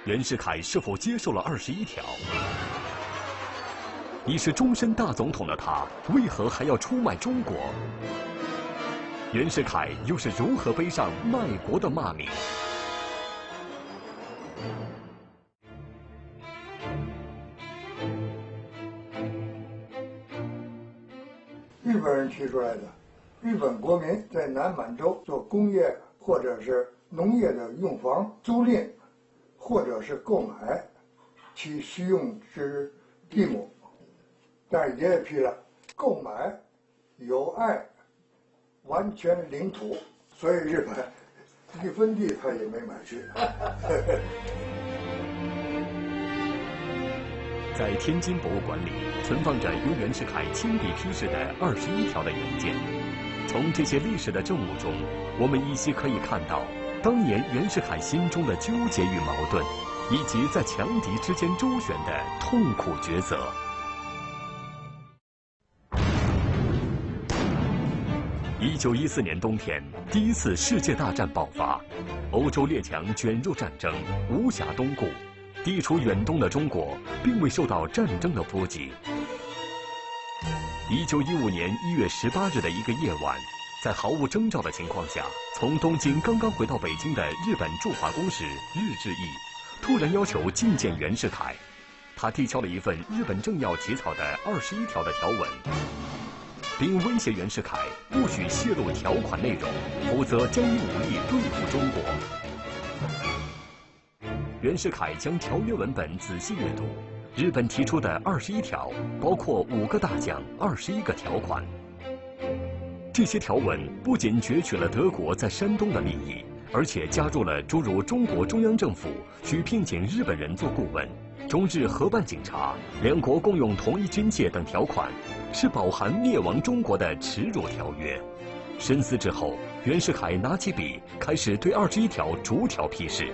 袁世凯是否接受了21条？已是终身大总统的他，为何还要出卖中国？袁世凯又是如何背上卖国的骂名？日本人提出来的，日本国民在南满洲做工业或者是农业的用房租赁，或者是购买其需用之地亩，但是也批了购买有碍完全领土，所以日本一分地他也没买去。在天津博物馆里存放着由袁世凯亲笔批示的21条的原件。从这些历史的证物中，我们依稀可以看到当年袁世凯心中的纠结与矛盾，以及在强敌之间周旋的痛苦抉择。1914年冬天，第一次世界大战爆发，欧洲列强卷入战争，无暇东顾。地处远东的中国并未受到战争的波及。1915年1月18日的一个夜晚，在毫无征兆的情况下，从东京刚刚回到北京的日本驻华公使日志毅突然要求觐见袁世凯。他递交了一份日本政要起草的21条的条文，并威胁袁世凯不许泄露条款内容，否则将以武力对付中国。袁世凯将条约文本仔细阅读，日本提出的21条包括5个大项、21个条款。这些条文不仅攫取了德国在山东的利益，而且加入了诸如中国中央政府需聘请日本人做顾问、中日合办警察、两国共用同一军械等条款，是饱含灭亡中国的耻辱条约。深思之后，袁世凯拿起笔，开始对21条逐条批示。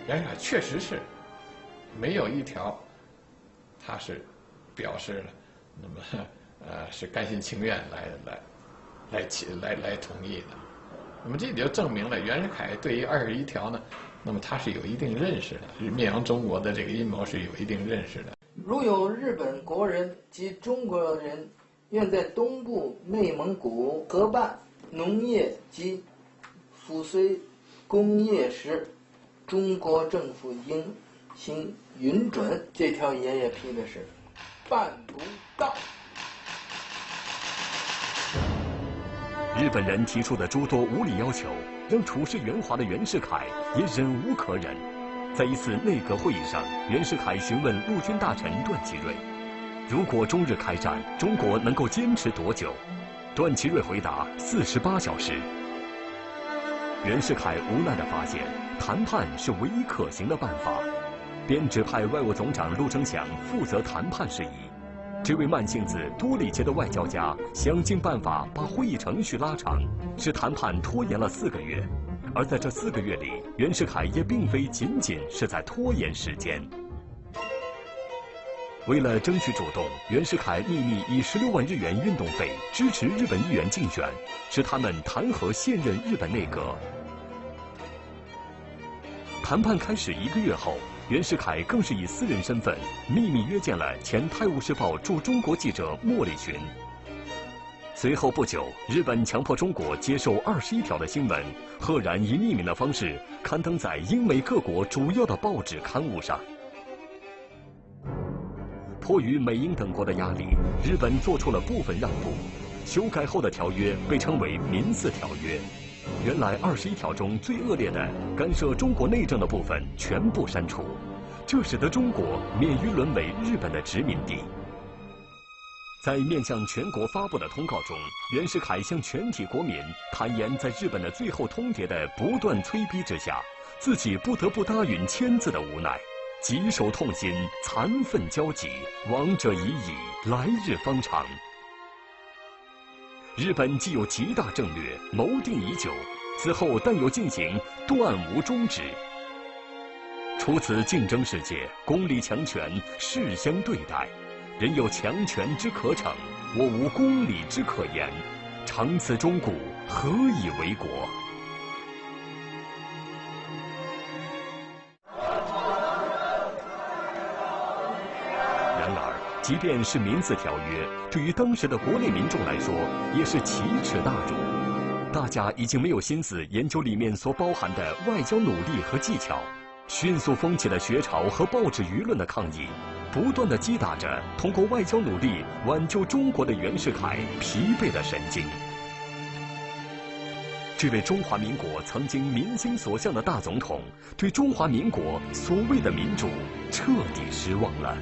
袁世凯确实是没有一条，他是表示了，那么是甘心情愿来同意的。那么这也就证明了袁世凯对于21条呢，那么他是有一定认识的，灭亡中国的这个阴谋是有一定认识的。如有日本国人及中国人愿在东部内蒙古合办农业及附随工业时，中国政府应行允准。这条爷爷批的是办不到。日本人提出的诸多无理要求，让处事圆滑的袁世凯也忍无可忍。在一次内阁会议上，袁世凯询问陆军大臣段祺瑞，如果中日开战，中国能够坚持多久？段祺瑞回答：48小时。袁世凯无奈地发现，谈判是唯一可行的办法，便指派外务总长陆征祥负责谈判事宜。这位慢性子、多礼节的外交家想尽办法把会议程序拉长，使谈判拖延了4个月。而在这4个月里，袁世凯也并非仅仅是在拖延时间。为了争取主动，袁世凯秘密以16万日元运动费支持日本议员竞选，使他们弹劾现任日本内阁。谈判开始1个月后，袁世凯更是以私人身份秘密约见了前《泰晤士报》驻中国记者莫里逊。随后不久，日本强迫中国接受21条的新闻，赫然以匿名的方式刊登在英美各国主要的报纸刊物上。迫于美英等国的压力，日本做出了部分让步，修改后的条约被称为民四条约。原来21条中最恶劣的干涉中国内政的部分全部删除，这使得中国免于沦为日本的殖民地。在面向全国发布的通告中，袁世凯向全体国民坦言，在日本的最后通牒的不断催逼之下，自己不得不答允签字的无奈。棘手痛心，残愤焦急，亡者已矣，来日方长。日本既有极大政略，谋定已久，此后但有进行，断无终止。除此竞争世界，公理强权势相对待，人有强权之可逞，我无公理之可言，长此中古，何以为国？即便是民字条约，对于当时的国内民众来说，也是奇耻大辱。大家已经没有心思研究里面所包含的外交努力和技巧，迅速风起了学潮和报纸舆论的抗议，不断地击打着通过外交努力挽救中国的袁世凯疲惫的神经。这位中华民国曾经民心所向的大总统，对中华民国所谓的民主彻底失望了。